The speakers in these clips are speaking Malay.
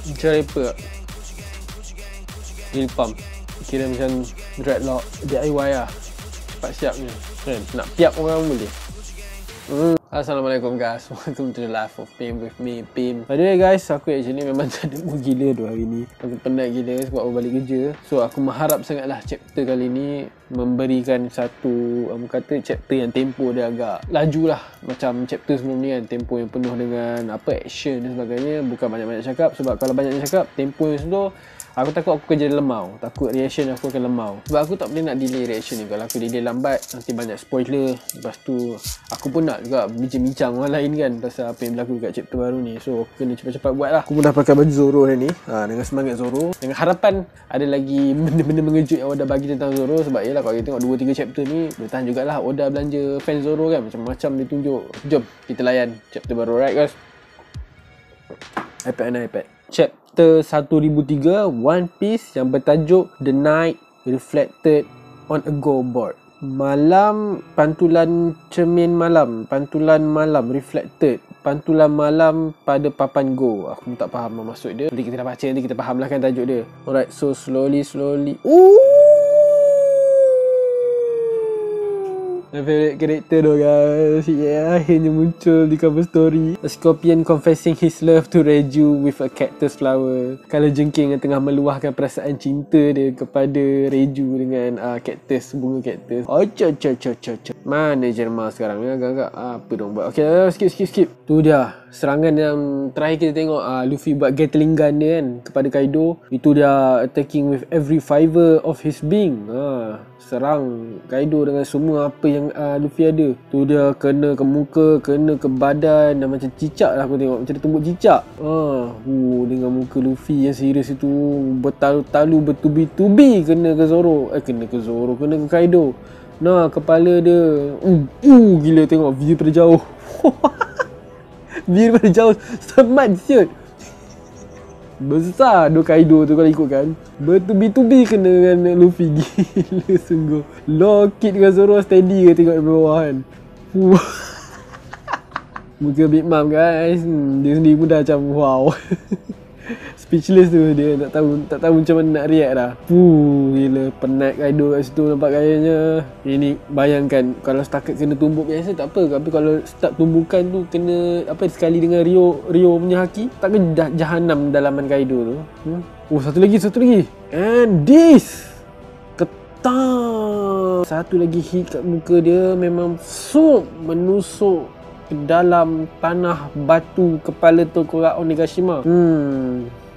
Draper Drill pump. Kira macam dreadlock DIY lah. Cepat siapnya kan? Nak piap orang boleh. Assalamualaikum guys, welcome to the life of Pim with me, Pim. By the way guys, aku actually memang tak ada mood gila tu hari ni. Aku penat gila sebab aku balik kerja. So aku mengharap sangatlah chapter kali ni memberikan satu kata chapter yang tempo dia agak laju lah. Macam chapter sebelum ni kan, tempo yang penuh dengan action dan sebagainya. Bukan banyak-banyak cakap, sebab kalau banyak cakap, tempo yang slow, aku takut aku kerja lemau. Takut reaction aku akan lemau. Sebab aku tak boleh nak delay reaction ni. Kalau aku delay lambat, nanti banyak spoiler. Lepas tu aku pun nak juga bincang-bincang orang lain kan pasal apa yang berlaku dekat chapter baru ni. So aku kena cepat-cepat buat lah. Aku pun dah pakai baju Zoro hari ni, dengan semangat Zoro, dengan harapan ada lagi benda-benda mengejut yang Oda bagi tentang Zoro. Sebab yelah, kalau kita tengok 2-3 chapter ni, boleh tahan jugalah Oda belanja fan Zoro kan. Macam-macam dia tunjuk. Jom kita layan chapter baru. Right guys, iPad. Chapter 1003, One Piece, yang bertajuk The Night Reflected on a Go Board. Malam, pantulan cermin malam, pantulan malam reflected, pantulan malam pada papan go. Aku pun tak faham apa maksud dia. Nanti kita dah baca, nanti kita faham lah kan tajuk dia. Alright, so slowly my favorite character tu guys. Akhirnya muncul di cover story. A scorpion confessing his love to Reiju with a cactus flower. Kalajengking yang tengah meluahkan perasaan cinta dia kepada Reiju dengan cactus, bunga cactus. Mana Jerma sekarang ni? Agak-agak apa dong buat. Okay, skip. Tu dia serangan yang terakhir kita tengok. Luffy buat Gatling gun dia kan kepada Kaido. Itu dia attacking with every fiber of his being. Serang Kaido dengan semua apa yang Luffy ada. Tu dia kena ke muka, kena ke badan, dan macam cicak lah aku tengok. Macam dia tumbuk cicak. Dengan muka Luffy yang serius itu, bertalu-talu, bertubi-tubi kena ke Zoro. Kena ke Kaido. Nah, kepala dia gila, tengok view daripada jauh. View daripada jauh semat siut. Besar tu Kaido tu kalau ikutkan. Bertubi-tubi kena dengan Luffy. Gila sungguh. Lockit dengan Zoro steady ke tengok dari bawah kan. Muka Big Mom guys. Dia sendiri pun dah macam wow. Speechless tu dia. Tak tahu macam mana nak react dah. Gila penat Kaido kat situ nampak kayaknya. Ini bayangkan kalau setakat kena tumbuk biasa tak apa. Tapi kalau start tumbukan tu kena sekali dengan Rio punya haki, takkan dah jahanam dalaman Kaido tu. Satu lagi. And this ketam. Satu lagi hit kat muka dia memang menusuk ke dalam tanah batu kepala Tokura Onigashima.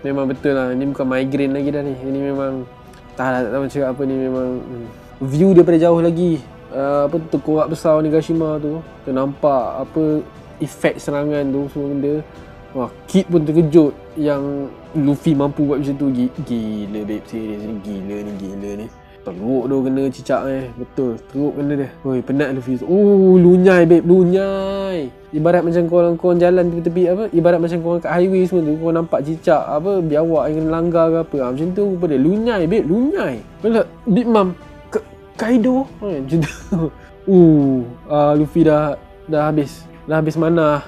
Memang betul lah. Ini bukan migraine lagi dah ni. Ini memang tak tahu cakap apa ni. Memang view daripada jauh lagi. Tengkorak besar Onigashima tu. Kita nampak efek serangan tu, semua benda. Kid pun terkejut yang Luffy mampu buat macam tu. Gila babe, serius ni. Gila ni. Teruk tu kena cicak betul, teruk kena dia. Penat Luffy tu. Lunyai babe, lunyai. Ibarat macam korang jalan tepi-tepi ibarat macam korang kat highway semua tu, korang nampak cicak biawak yang kena langgar ke apa, macam tu pada lunyai babe, lunyai. Bila Big Mom Kaido macam tu. Luffy dah habis mana.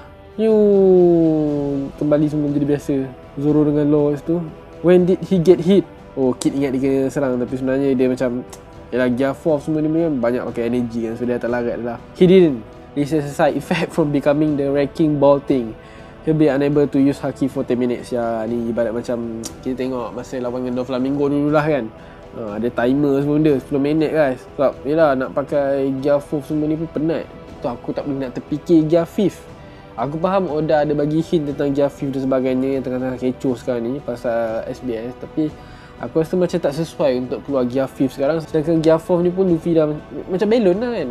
Kembali semua jadi biasa. Zoro dengan Law tu. When did he get hit? Kid ingat dia kena serang, tapi sebenarnya dia macam Gear 4 semua ni kan banyak pakai energy kan, so dia tak larat lah. He didn't. This is a side effect from becoming the wrecking ball thing. He'll be unable to use haki for 10 minutes. Ni ibarat macam kita tengok masa lawan dengan Doflamingo dulu lah kan. Ada timer semua benda 10 minit guys. Sebab yelah nak pakai Gear 4 semua ni pun penat. Tu aku tak boleh nak terfikir Gear 5. Aku faham Oda ada bagi hint tentang Gear 5 dan sebagainya yang tengah-tengah kecoh sekarang ni pasal SBS, tapi aku rasa macam tak sesuai untuk keluar Gear 5 sekarang. Sedangkan Gear 4 ni pun Luffy dah macam balon lah kan.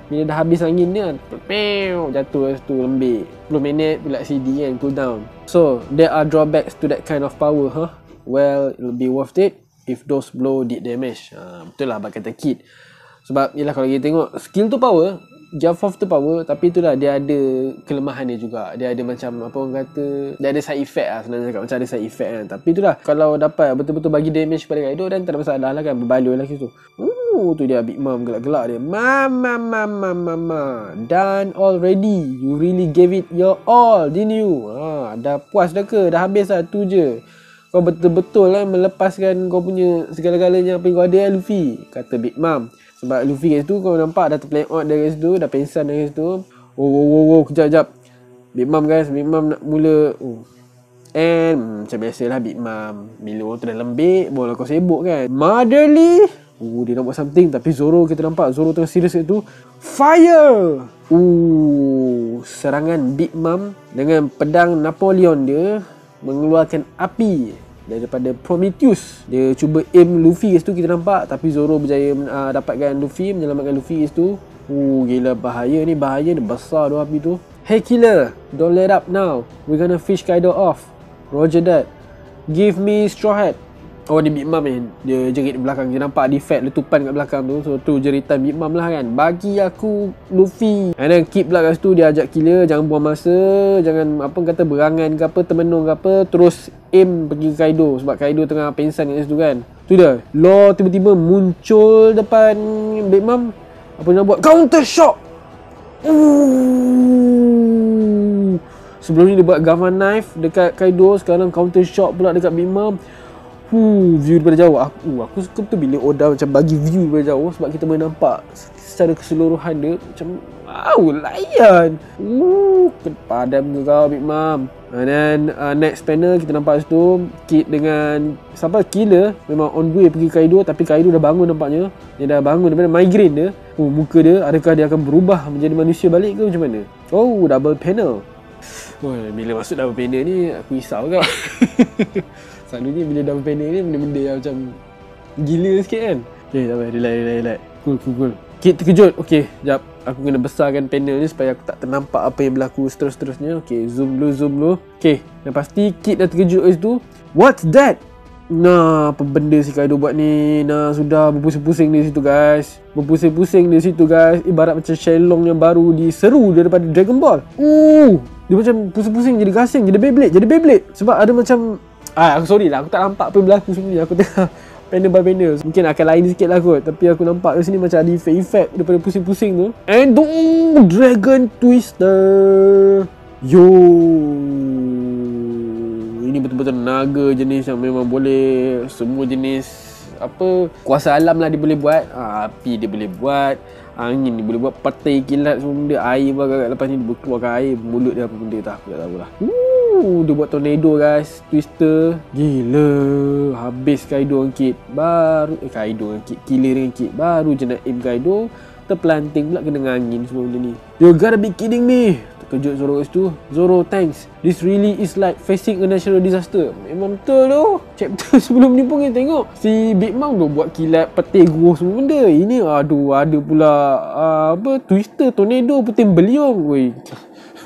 Bila dah habis angin dia, jatuh kat situ lembik. 10 minit pula CD kan, cool down. So, there are drawbacks to that kind of power, Well, it'll be worth it if those blow did damage. Betul lah abang kata Kid. Sebab yelah kalau kita tengok skill tu power, Jump Force tu power, tapi itulah dia ada kelemahan dia juga. Dia ada macam apa orang kata, dia ada side effect lah sebenarnya cakap, macam ada side effect kan. Tapi itulah, kalau dapat betul-betul bagi damage pada Kaido dan tak ada masalah lah kan, berbaloi lah situ. Tu dia Big Mom gelak-gelak dia. Mama, done already. You really gave it your all, didn't you? Dah puas dah ke? Dah habis lah, tu je. Kau betul-betul lah melepaskan kau punya segala-galanya apa yang kau ada, Luffy, kata Big Mom. Sebab Luffy kat situ kau nampak dah terplay out dari situ, dah pengsan dari situ. Kejap. Big Mom guys, Big Mom nak mula. And macam biasalah Big Mom, bila orang tu dah lembik, bola kau sibuk kan. Motherly. Dia nak buat something, tapi Zoro, kita nampak Zoro tengah serius kat tu. Fire. Serangan Big Mom dengan pedang Napoleon dia mengeluarkan api daripada Prometheus. Dia cuba aim Luffy kat situ, kita nampak, tapi Zoro berjaya dapatkan Luffy, menyelamatkan Luffy kat situ. Gila bahaya ni, bahaya ni, besar tu api tu. Hey killer, don't let up now. We're gonna fish Kaido off. Roger that. Give me straw hat. Ni Big Mom ni, dia jerit di belakang. Dia nampak defect letupan kat belakang tu. So tu jeritan Big Mom lah kan. Bagi aku Luffy. And then keep pula kat situ, dia ajak killer, jangan buang masa, jangan apa kata berangan ke apa, termenung ke apa, terus aim pergi ke Kaido. Sebab Kaido tengah pengsan kat situ kan. Tu dia, Law tiba-tiba muncul depan Big Mom. Apa dia nak buat? Counter shock. Sebelum ni dia buat Gamma Knife dekat Kaido, sekarang counter shock pula dekat Big Mom. View daripada jauh. Aku suka betul bila Oda macam bagi view daripada jauh, sebab kita boleh nampak secara keseluruhan dia macam layan. Padam ke kau Big Mom. And then next panel kita nampak situ Kid dengan siapa, Killer memang on way pergi Kaido, tapi Kaido dah bangun nampaknya. Dia dah bangun daripada migraine dia. Muka dia, adakah dia akan berubah menjadi manusia balik ke macam mana? Double panel. Bila masuk double panel ni aku risau kau. Selalunya bila double panel ni benda-benda yang macam gila sikit kan. Okay, tak apa, relax. Cool. Kid terkejut. Okay, sekejap. Aku kena besarkan panel ni supaya aku tak ternampak apa yang berlaku seterusnya. Okay, zoom dulu. Okay, yang pasti Kid dah terkejut kat situ. What's that? Apa benda si Kaido buat ni? Sudah berpusing-pusing di situ guys. Ibarat macam Shenlong yang baru diseru daripada Dragon Ball. Dia macam pusing-pusing, jadi gasing, jadi Beyblade. Sebab ada macam aku sorry lah, aku tak nampak apa yang berlaku sebenarnya. Aku tengah panel by panel, mungkin akan lain sikit lah kot. Tapi aku nampak kat sini macam ada efek daripada pusing-pusing tu. And Dragon Twister. Ini betul-betul naga jenis yang memang boleh semua jenis apa kuasa alam lah dia boleh buat. Api dia boleh buat, angin dia boleh buat, petai kilat semua benda, air pun agak lepas ni dia keluarkan air, mulut dia apa benda tak, aku tak tahu lah. Dia buat tornado guys, Twister. Gila, habis Kaido dengan Kid. Kaido dengan Kid, Killer dengan Kid. Baru je nak aim Kaido, terpelanting pula kena angin semua benda ni. You gotta be kidding me. Terkejut Zoro kat situ. Zoro, thanks. This really is like facing a natural disaster. Memang betul tu. Chapter sebelum ni pun kita tengok si Big Mom tu buat kilat, petir, guruh semua benda. Ini ada pula Twister, tornado, puting beliung.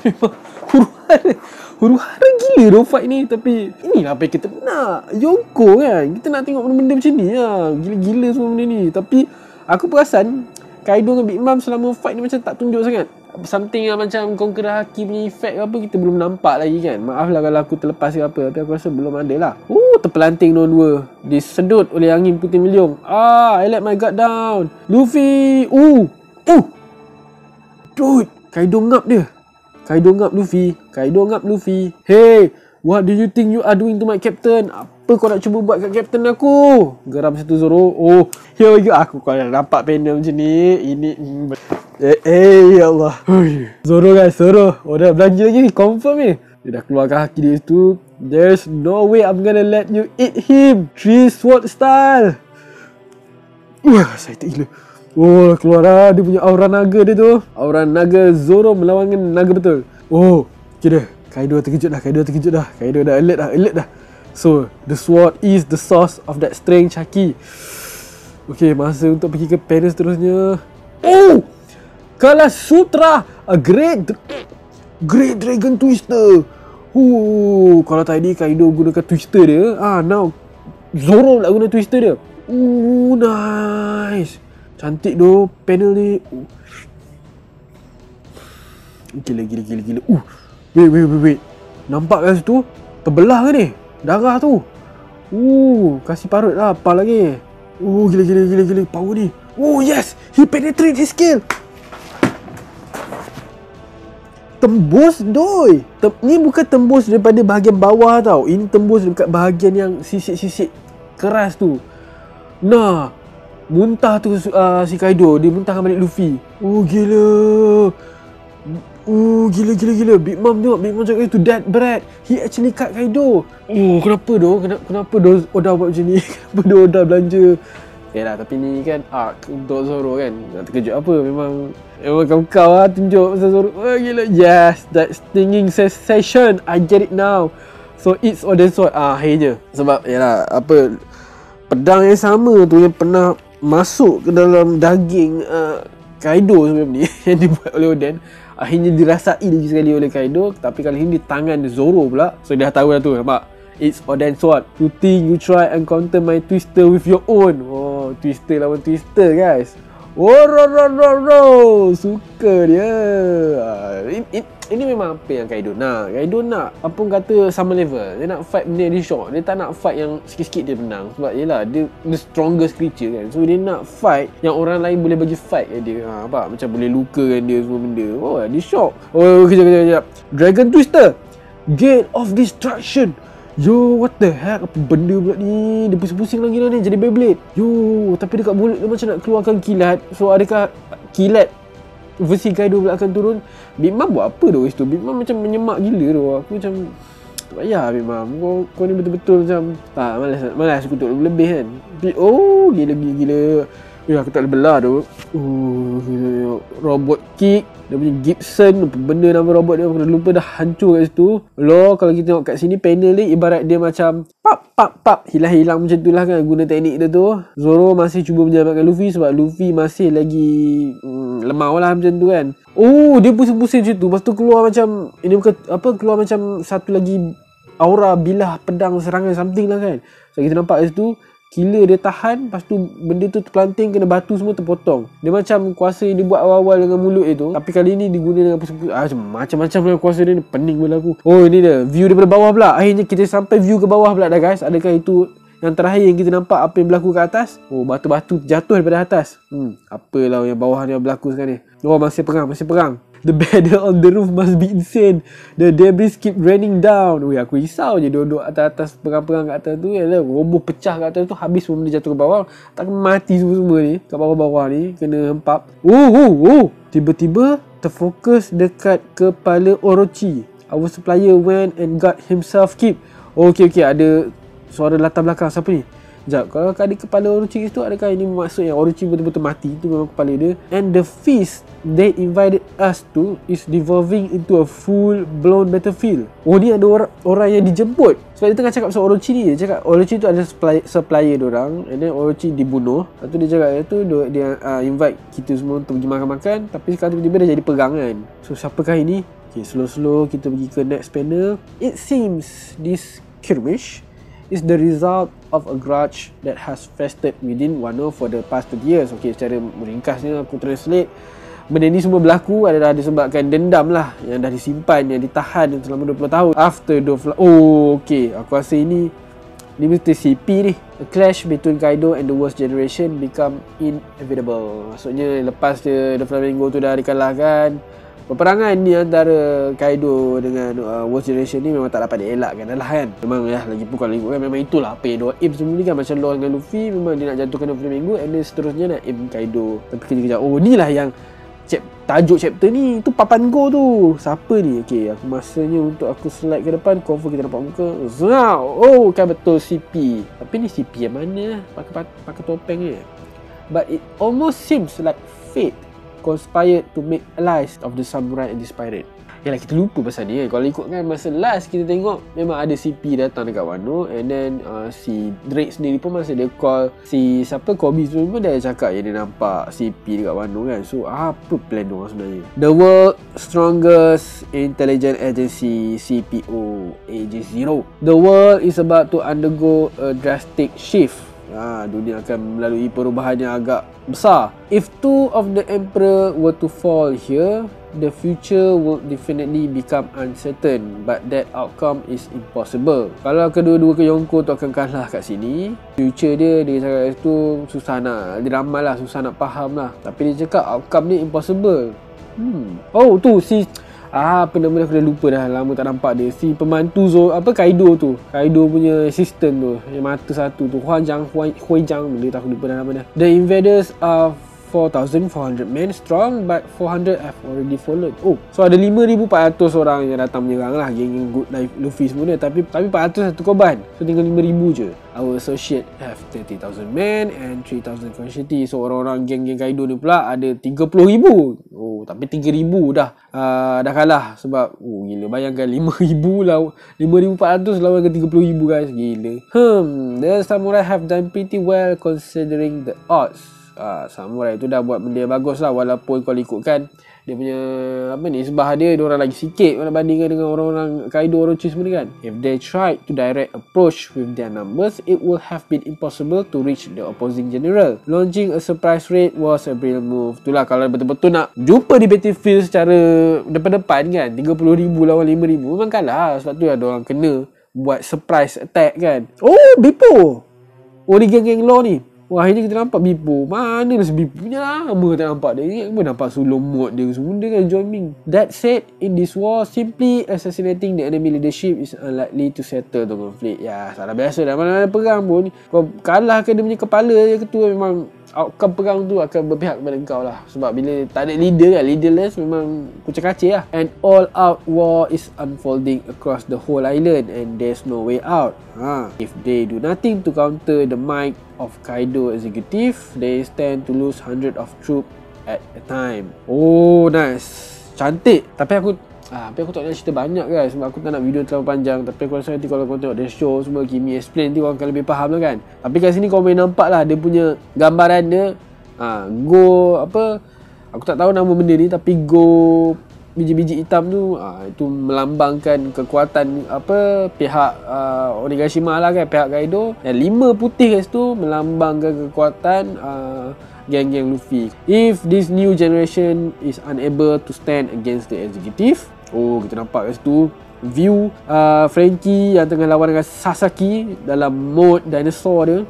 Memang huru-hara gila tu fight ni. Tapi inilah apa yang kita nak, Yonko kan. Kita nak tengok benda-benda macam ni lah. Gila-gila semua benda ni. Tapi aku perasan Kaido dengan Big Mom selama fight ni macam tak tunjuk sangat something yang macam Conqueror Haki punya effect apa, kita belum nampak lagi kan. Maaf lah kalau aku terlepas ke apa, tapi aku rasa belum ada lah. Terpelanting dua-dua, disedut oleh angin puting beliung. I let my guard down. Luffy. Dude, Kaido ngap dia. Kaido ngap Luffy. Hey, what do you think you are doing to my captain? Apa kau nak cuba buat kat captain aku? Geram situ Zoro. Here we go. Aku kau dah nampak panel macam ni. Ini ya Allah. Zoro guys, Zoro. Dah belanja lagi ni, confirm ni. Dia dah keluarkan haki dia tu. There's no way I'm gonna let you eat him. Three sword style. Saya tak gila. Keluar lah dia punya aura naga dia tu. Aura naga Zoro melawan naga betul. Okay dah. Kaido terkejut dah. Kaido dah alert dah. So, the sword is the source of that strange haki. Okay, masa untuk pergi ke panel seterusnya. Kala Sutra, a great Dragon Twister. Kalau tadi Kaido gunakan Twister dia, now Zoro nak guna Twister dia. Nice. Cantik doh panel ni. Gila. Wait. Nampak kat situ? Terbelah ke ni? Darah tu. Kasih parut lah. Apa lagi? Gila. Power ni. Yes! He penetrate his skill. Tembus doi. Ni bukan tembus daripada bahagian bawah tau. Ini tembus dekat bahagian yang sisik-sisik keras tu. Nah, muntah tu si Kaido. Dia muntahkan balik Luffy. Gila. Gila. Big Mom tengok. Big Mom cakap itu that brat. He actually cut Kaido. Kenapa Oda buat macam ni? Kenapa Oda belanja? Lah, tapi ni kan arc untuk Zoro kan. Nak terkejut apa? Memang kau lah tunjuk pasal Zoro. Gila. Yes, that stinging sensation. I get it now. So it's Oden Sword. Akhirnya. Sebab pedang yang sama tu yang pernah masuk ke dalam daging Kaido sebelum ni yang dibuat oleh Oden, akhirnya dirasai lagi sekali oleh Kaido. Tapi kali ni di tangan Zoro pula. So dah tahu dah tu, nampak? It's Oden Sword. You think you try and counter my Twister with your own. Twister lawan Twister, guys. Suka dia. Ini memang apa yang Kaido nak. Kaido nak apa kata sama level. Dia nak fight benda di shock. Dia tak nak fight yang sikit-sikit dia menang. Sebab yelah, dia the strongest creature kan. So dia nak fight yang orang lain boleh bagi fight kat dia. Macam boleh lukakan dia semua benda. Dia shock. Kejap. Dragon Twister, Gate of Destruction. What the heck? Apa benda pula ni? Dia pusing-pusing lagi lah ni. Jadi Beyblade. Tapi dekat mulut dia macam nak keluarkan kilat. So adakah kilat versi Kaido pula akan turun? Big Mom buat apa tu? Big Mom macam menyemak gila tu. Aku macam tak payah Big Mom. Kau ni betul-betul macam malas kutuk lebih kan. Gila. Aku tak boleh belah tu. Robot kick. Dia punya Gibson, benda nama robot dia, aku dah lupa dah, hancur kat situ. Kalau kita tengok kat sini, panel ni ibarat dia macam pap, hilang-hilang macam tu lah kan, guna teknik dia tu. Zoro masih cuba menyelamatkan Luffy sebab Luffy masih lagi lemau lah macam tu kan. Dia pusing-pusing macam tu. Lepas tu keluar macam, ini bukan keluar macam satu lagi aura bilah pedang serangan something lah kan. So kita nampak kat situ, killer dia tahan, lepas tu benda tu terpelanting, kena batu semua terpotong. Dia macam kuasa yang dia buat awal-awal dengan mulut itu, tapi kali ni diguna dengan macam-macam lah kuasa dia ni. Pening pula aku. Ini dia view daripada bawah pula. Akhirnya kita sampai view ke bawah pula dah, guys. Adakah itu yang terakhir yang kita nampak apa yang berlaku ke atas? Batu-batu jatuh daripada atas. Apalah yang bawah ni yang berlaku sekarang ni. Masih perang. The battle on the roof must be insane. The debris keep raining down. Aku risau je duduk atas perang-perang kat atas tu. Roboh pecah kat atas tu, habis semua benda jatuh ke bawah. Takkan mati semua ni kat bawah-bawah ni, kena hempap. Tiba-tiba terfokus dekat kepala Orochi. Our supplier went and got himself killed. Okay, ada suara latar belakang. Siapa ni? Sekejap, kalau ada kepala Orochi itu, adakah ini maksud yang Orochi betul-betul mati? Itu memang kepala dia. And the feast they invited us to is devolving into a full-blown battlefield. Ni ada orang yang dijemput. Sebab dia tengah cakap pasal Orochi ni. Dia cakap Orochi tu ada supplier diorang, and then Orochi dibunuh. Lepas tu dia cakap dia invite kita semua untuk pergi makan-makan. Tapi sekarang tiba-tiba dah jadi perang kan. So siapakah ini? Slow-slow kita pergi ke next panel. It seems this skirmish is the result of a grudge that has festered within Wano for the past 2 years. Secara meringkasnya aku translate, benda ni semua berlaku adalah disebabkan dendam lah yang dah disimpan, yang ditahan selama 20 tahun. After aku rasa ini mesti CP ni. A clash between Kaido and the Worst Generation become inevitable. Maksudnya lepas Doflamingo tu dah dikalahkan, peperangan ni antara Kaido dengan Worst Generation ni memang tak dapat dielakkan lah kan. Memang lagi pun kalau ikutkan memang itulah apa yang dia aim sebelum ni kan. Macam Law dengan Luffy, memang dia nak jatuhkan Doflamingo, and then seterusnya nak aim Kaido. Tapi kejap-kejap, ni lah yang tajuk chapter ni. Tu Papan Go tu. Siapa ni? Aku masanya untuk aku slide ke depan. Confirm kita nampak muka. Kan betul CP. Tapi ni CP yang mana? Pakai topeng ni. But it almost seems like fate conspired to make allies of the samurai and this pirate. Kita lupa pasal ni kan. Kalau ikutkan masa last kita tengok, memang ada CP datang dekat Wano, and then si Drake sendiri pun masa dia call si Kobe tu pun dia cakap yang dia nampak CP dekat Wano kan. So apa plan diorang sebenarnya? The world strongest intelligence agency, CPO AJ0. The world is about to undergo a drastic shift. Dunia akan melalui perubahan yang agak besar. If 2 of the emperor were to fall here, the future will definitely become uncertain, but that outcome is impossible. Kalau kedua-dua Yonko tu akan kalah kat sini, future dia cakap tu susah nak, dia ramal lah, susah nak faham lah. Tapi dia cakap outcome ni impossible. Oh tu si apa nama dia, aku dah lupa dah, lama tak nampak dia. Si pembantu Kaido tu, Kaido punya assistant tu, yang mata satu tu, Huijang, dia tak, aku lupa dah nama dia. The invaders are 4,400 men strong, but 400 have already fallen. Oh, so ada 5,400 orang yang datang menyerang lah, geng Good Life Luffy semua dia. Tapi 400 satu korban, so tinggal 5,000 je. Our associate have 30,000 men and 3,000 casualty. So orang-orang geng-geng Kaido ni pula ada 30,000. Oh, tapi 3,000 dah kalah. Sebab gila, bayangkan 5,000 lah, 5,400 lawan ke 30,000 guys, gila. The samurai have done pretty well considering the odds. Samurai tu dah buat benda bagus lah, walaupun kalau ikutkan dia punya nisbah dia orang lagi sikit kalau bandingkan dengan orang-orang Kaido, Orochi semua ni kan. If they tried to direct approach with their numbers, it would have been impossible to reach the opposing general. Launching a surprise raid was a brilliant move. Itulah kalau betul-betul nak jumpa di battlefield secara depan-depan kan, 30,000 lawan 5,000 memang kalah. Sebab tu ada orang kena buat surprise attack kan. Oh, Bippo, ni geng-geng law ni. Wah, akhirnya kita nampak Bippo. Mana lah si Bippo punya, lama tak nampak dia. Pun nampak sulung mod dia semua dia kan, joining. That said, in this war, simply assassinating the enemy leadership is unlikely to settle the conflict. Ya, salah biasa dah. Mana-mana perang pun, kau kalahkan dia punya kepala dia ketua, memang outcome perang tu akan berpihak kepada kau lah. Sebab bila tak ada leader kan, leaderless, memang kucing-kacir lah. An all-out war is unfolding across the whole island and there's no way out. If they do nothing to counter the might of Kaido executive, they stand to lose hundred of troops at a time. Oh, nice. Cantik. Tapi aku tak nak cerita banyak guys, sebab aku tak nak video terlalu panjang. Tapi aku rasa nanti kalau kau tengok the show semua, Kimi explain, nanti kau akan lebih faham lah kan. Tapi kat sini kau boleh nampak lah dia punya gambaran dia. Aku tak tahu nama benda ni, tapi Go biji-biji hitam tu, itu melambangkan kekuatan pihak Onigashima lah kan, pihak Kaido. Dan 5 putih kat situ melambangkan kekuatan geng-geng Luffy. If this new generation is unable to stand against the executive, kita nampak kat situ view Frankie yang tengah lawan dengan Sasaki dalam mode dinosaur dia.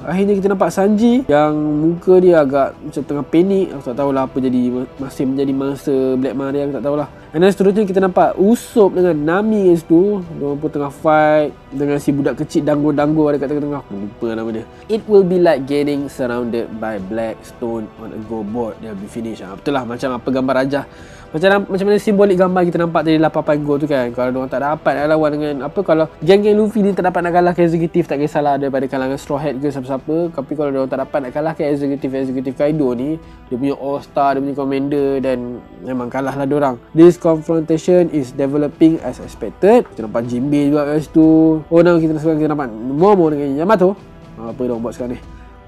Akhirnya kita nampak Sanji yang muka dia agak macam tengah panik. Aku tak tahulah apa jadi, masih menjadi mangsa Black Maria, aku tak tahulah. Dan seterusnya kita nampak Usopp dengan Nami kat situ. Diorang pun tengah fight dengan si budak kecil Dango ada kat tengah-tengah. Aku lupa nama dia. It will be like getting surrounded by black stone on a go board. They'll be finished. Betul lah, macam apa gambar Raja. Macam mana simbolik gambar kita nampak tadi 8 go tu kan. Kalau diorang tak dapat nak lawan dengan kalau geng-geng Luffy ni tak dapat nak kalahkan eksekutif, tak kisahlah daripada kalangan Straw Hat ke siapa-siapa. Tapi kalau diorang tak dapat nak kalahkan eksekutif Kaido ni, dia punya all star, dia punya commander, dan memang kalah lah diorang. This confrontation is developing as expected. Kita nampak Jinbe juga kat situ. Kita nampak Momo dengan Yamato. Apa diorang buat sekarang ni?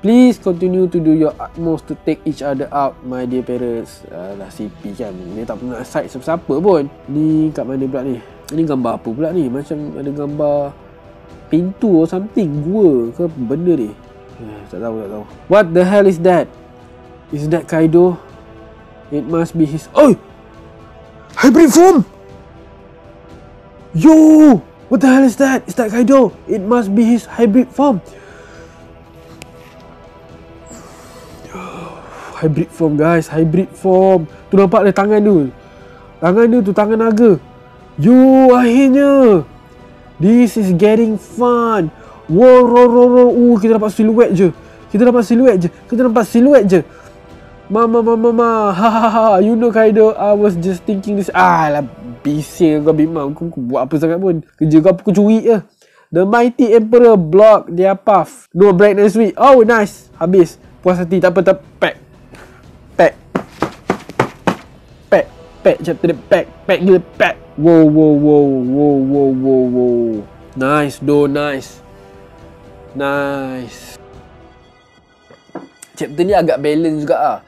Please continue to do your utmost to take each other out, my dear parents. Lah CP kan, ni tak pernah side siapa-siapa pun. Ni kat mana pula ni? Ini gambar apa pula ni? Macam ada gambar pintu or something, gua ke benda ni? Tak tahu. What the hell is that? Is that Kaido? It must be his... hybrid form! Yo! What the hell is that? Is that Kaido? It must be his hybrid form. Hybrid form guys, hybrid form. Tu nampak dia tangan dia tu tangan naga. Yo, akhirnya this is getting fun. Wow. Kita nampak siluet je. Mama. Ha. You know Kaido, I was just thinking this. Lah bising kau Bima. Kau buat apa sangat pun. Kerja kau curi je. The mighty emperor block their path. No brightness week. Oh nice. Habis. Puas hati, tak apa. Pack chapter dia pack gila pack. Wow. Nice. Chapter ni agak balance juga lah.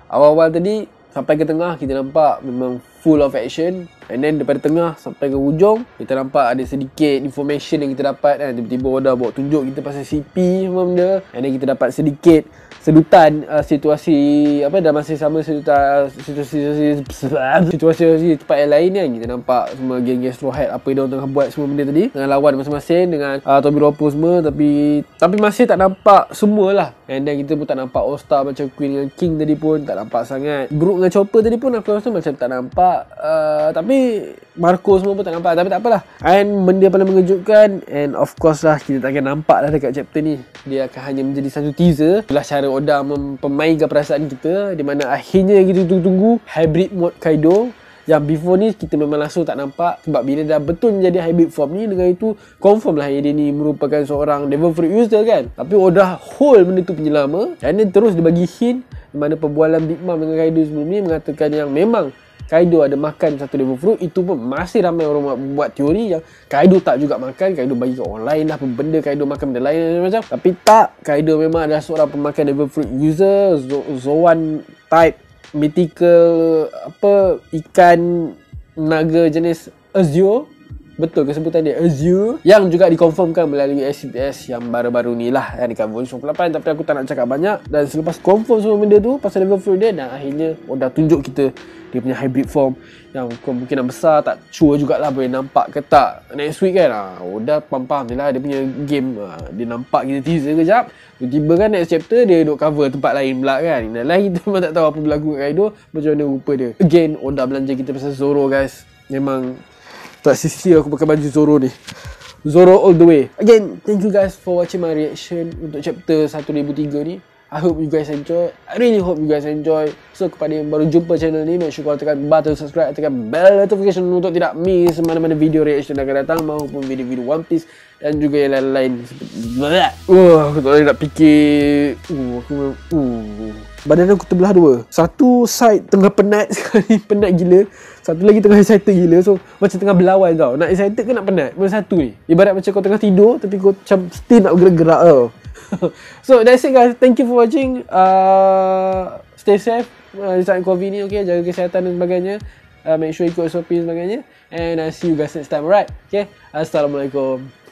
Awal-awal tadi sampai ke tengah kita nampak memang full of action. And then daripada tengah sampai ke hujung, kita nampak ada sedikit information yang kita dapat kan. Tiba-tiba Oda bawa tunjuk kita pasal CP semua benda. And then kita dapat sedikit sedutan situasi apa dah masih sama situasi tempat yang lain kan. Kita nampak semua geng-geng Straw Hat apa yang tengah buat semua benda tadi dengan lawan masing-masing dengan Tommy Ropo semua, tapi masih tak nampak semualah. And then kita pun tak nampak All Star macam Queen dengan King tadi pun tak nampak sangat. Brook dengan Chopper tadi pun aku rasa macam tak nampak. Tapi Marco semua pun tak nampak. Tapi tak apalah. And benda paling mengejutkan, and of course lah kita tak akan nampak lah dekat chapter ni, dia akan hanya menjadi satu teaser. Itulah cara Oda mempermainkan perasaan kita, di mana akhirnya yang kita tunggu hybrid mode Kaido. Yang before ni kita memang langsung tak nampak. Sebab bila dah betul menjadi hybrid form ni, dengan itu confirm lah dia ni merupakan seorang Devil Fruit user kan. Tapi Oda hold benda tu punya lama. Dan dia terus dia bagi hint, di mana perbualan Big Mom dengan Kaido sebelum ni mengatakan yang memang Kaido ada makan satu Devil Fruit. Itu pun masih ramai orang buat teori yang Kaido tak juga makan, Kaido bagi ke orang lain lah, apa benda Kaido makan benda lain macam. Tapi tak, Kaido memang adalah seorang pemakan Devil Fruit user, Zoan type mythical apa ikan naga jenis Azure. Betul ke sebutan dia? Azure. Yang juga dikonfirmkan melalui SCPS yang baru-baru ni lah yang dekat volume 8. Tapi aku tak nak cakap banyak. Dan selepas confirm semua benda tu pasal Devil Fruit dia, dan akhirnya Oda tunjuk kita dia punya hybrid form yang kemungkinan besar tak sure jugalah boleh nampak ke tak next week kan. Oda faham je lah dia punya game. Dia nampak kita teaser kejap, tiba-tiba kan next chapter dia duduk cover tempat lain pula kan. Dan lagi kita memang tak tahu apa berlaku kat Kaido, macam mana rupa dia. Again Oda belanja kita pasal Zoro guys. Memang tak sia-sia aku pakai baju Zoro ni. Zoro all the way. Again, thank you guys for watching my reaction untuk chapter 1003 ni. I hope you guys enjoy. I really hope you guys enjoy. So kepada yang baru jumpa channel ni, make sure korang tekan button subscribe, tekan bell notification untuk tidak miss mana-mana video reaction yang akan datang, maupun video-video One Piece dan juga yang lain-lain. Aku tak boleh nak fikir. Badan aku terbelah dua. Satu side tengah penat sekali, penat gila. Satu lagi tengah excited gila. So macam tengah berlawan tau. Nak excited ke nak penat? Mana satu ni? Ibarat macam kau tengah tidur tapi kau macam still nak gerak-gerak tau. So that's it guys. Thank you for watching. Stay safe di saat COVID ni, okay? Jaga kesihatan dan sebagainya. Make sure ikut SOP dan sebagainya. And I'll see you guys next time, alright? Okay? Assalamualaikum.